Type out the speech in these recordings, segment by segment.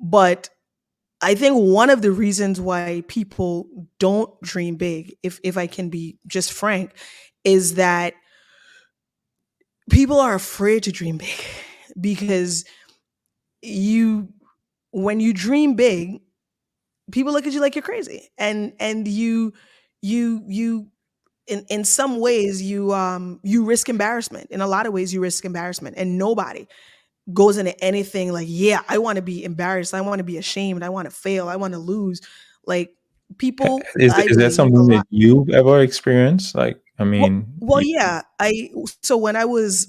But I think one of the reasons why people don't dream big, if I can be just frank, is that people are afraid to dream big because you when you dream big, people look at you like you're crazy, and you in some ways you risk embarrassment. In a lot of ways you risk embarrassment, and nobody goes into anything like, yeah, I want to be embarrassed, I want to be ashamed, I want to fail, I want to lose. Like, people, I Is that believe a something lot. that you've ever experienced? Like, I Well, mean, well, yeah. I So when I was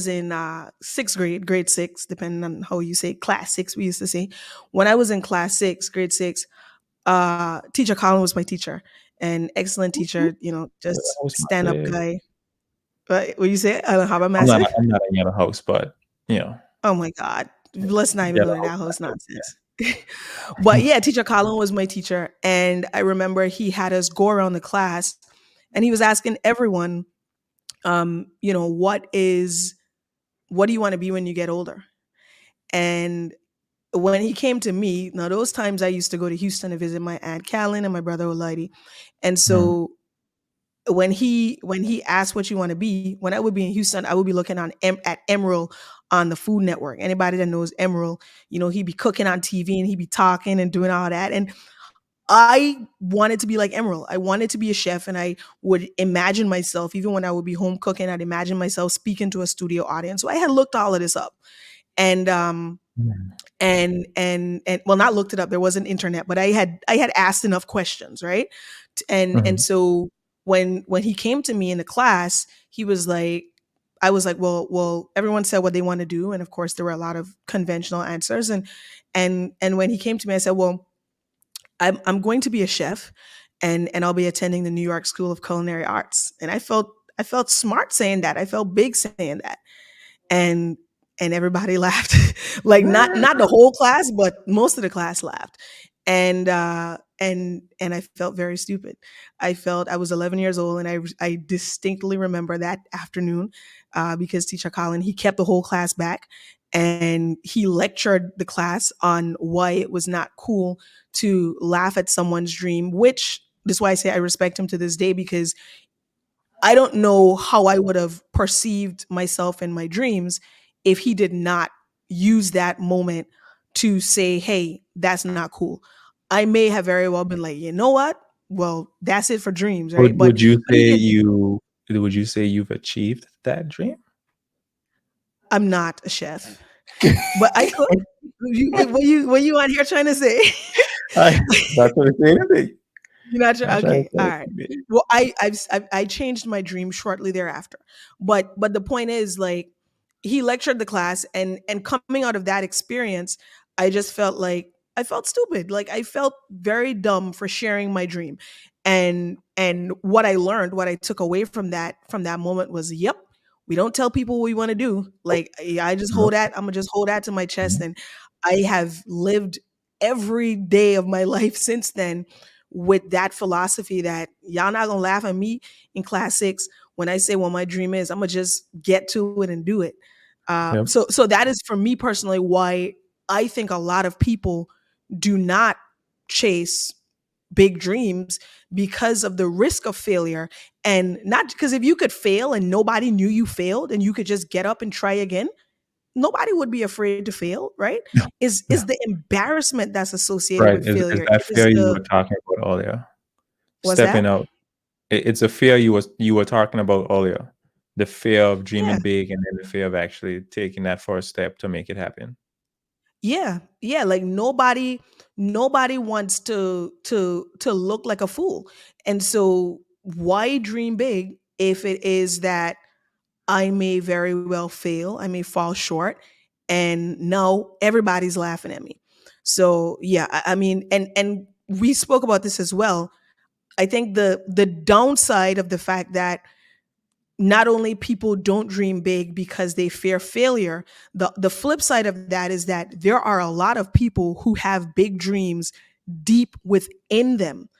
in sixth grade, grade six, depending on how you say class six, we used to say. When I was in class six, grade six, teacher Colin was my teacher, an excellent teacher. that Just was my stand up big. guy. What you say? I don't have a massive. I'm not in your house, but you know, Oh my God. Let's not even get go a to house that not host joke. nonsense. But yeah, teacher Colin was my teacher. And I remember he had us go around the class and he was asking everyone, what do you want to be when you get older? And when he came to me, now those times I used to go to Houston to visit my aunt Callan and my brother Olaidi. And Mhm. so when he asked what you want to be, when I would be in Houston, I would be looking at Emerald on the Food Network. Anybody that knows Emerald, he'd be cooking on TV and he'd be talking and doing all that. And I wanted to be like Emerald. I wanted to be a chef, and I would imagine myself, even when I would be home cooking, I'd imagine myself speaking to a studio audience. So I had looked all of this up, and Mhm. well, not looked it up. There wasn't internet, but I had asked enough questions, right? And Mhm. so when he came to me in the class, he was like, I was like, well, everyone said what they want to do, and of course there were a lot of conventional answers, and when he came to me, I said, well, I'm going to be a chef, and I'll be attending the New York School of Culinary Arts, and I felt smart saying that, I felt big saying that, and and everybody laughed. Like, not the whole class, but most of the class laughed. And I felt very stupid. I was 11 years old, and I distinctly remember that afternoon, because teacher Colin, he kept the whole class back, and he lectured the class on why it was not cool to laugh at someone's dream, which this is why I say I respect him to this day, because I don't know how I would have perceived myself in my dreams if he did not use that moment to say, hey, that's not cool. I may have very well been like, you know what? Well, that's it for dreams, right? But Would you he say did. you've achieved that dream? I'm not a chef, but I could. What you on here trying to say? I That's what I'm saying. You're not sure? I'm trying to Okay, all say right. it. Well, I changed my dream shortly thereafter, but the point is, like, he lectured the class, and coming out of that experience, I just felt like I felt stupid, like I felt very dumb for sharing my dream, and what I learned, what I took away from that moment was, yep, we don't tell people what we want to do. Like, I just Nope. hold that. I'm gonna just hold that to my chest, Mhm. and I have lived every day of my life since then with that philosophy that y'all not gonna laugh at me in class six when I say what my dream is. I'm gonna just get to it and do it. Yep. So that is, for me personally, why I think a lot of people do not chase big dreams, because of the risk of failure. And not because, if you could fail and nobody knew you failed and you could just get up and try again, nobody would be afraid to fail, right? Yeah. Is Yeah. the embarrassment that's associated Right. with Is failure. that It is fear you the were talking about earlier? Was Stepping that? out. It's a fear you were talking about earlier. The fear of Yeah. dreaming big and then the fear of actually taking that first step to make it happen. Yeah, yeah, like nobody wants to look like a fool. And so why dream big if it is that I may very well fail, I may fall short, and no, everybody's laughing at me. So yeah, I mean, and we spoke about this as well. I think the downside of the fact that not only people don't dream big because they fear failure, the flip side of that is that there are a lot of people who have big dreams deep within them,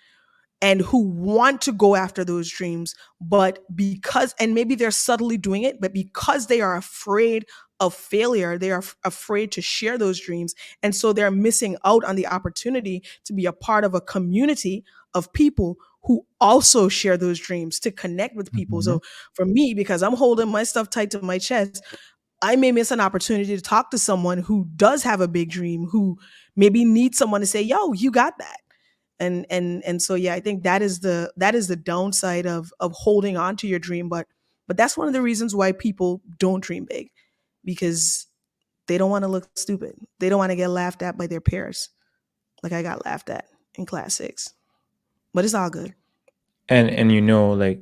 and who want to go after those dreams, but because, and maybe they're subtly doing it, but because they are afraid of failure, they are afraid to share those dreams. And so they're missing out on the opportunity to be a part of a community of people who also share those dreams, to connect with people. Mhm. So for me, because I'm holding my stuff tight to my chest, I may miss an opportunity to talk to someone who does have a big dream, who maybe needs someone to say, "Yo, you got that." And so yeah, I think that is the downside of holding on to your dream, but that's one of the reasons why people don't dream big, because they don't want to look stupid. They don't want to get laughed at by their peers, like I got laughed at in class 6. But it's all good. And like,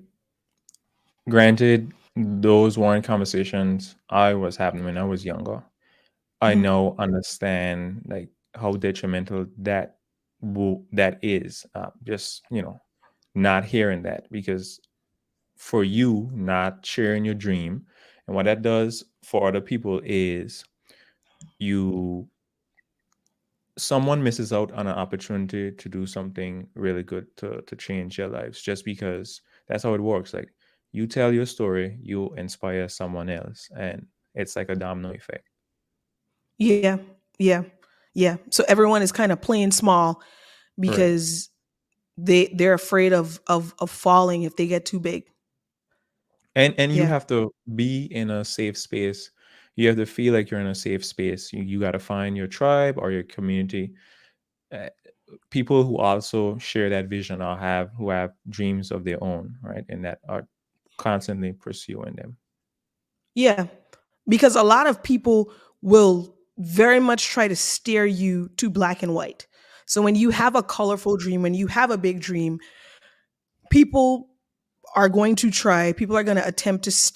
granted, those weren't conversations I was having when I was younger. I Mhm. now understand like how detrimental that is. Just not hearing that, because for you not sharing your dream, and what that does for other people is, you someone misses out on an opportunity to do something really good to change their lives, just because that's how it works. Like, you tell your story, you inspire someone else, and it's like a domino effect. Yeah, yeah, yeah. So everyone is kind of playing small Right. because they're afraid of falling if they get too big. And you Yeah. have to be in a safe space. You have to feel like you're in a safe space. You got to find your tribe or your community, uh, people who also share that vision, or who have dreams of their own, right? And that are constantly pursuing them. Yeah. Because a lot of people will very much try to steer you to black and white. So when you have a colorful dream, when you have a big dream, people people are going to attempt to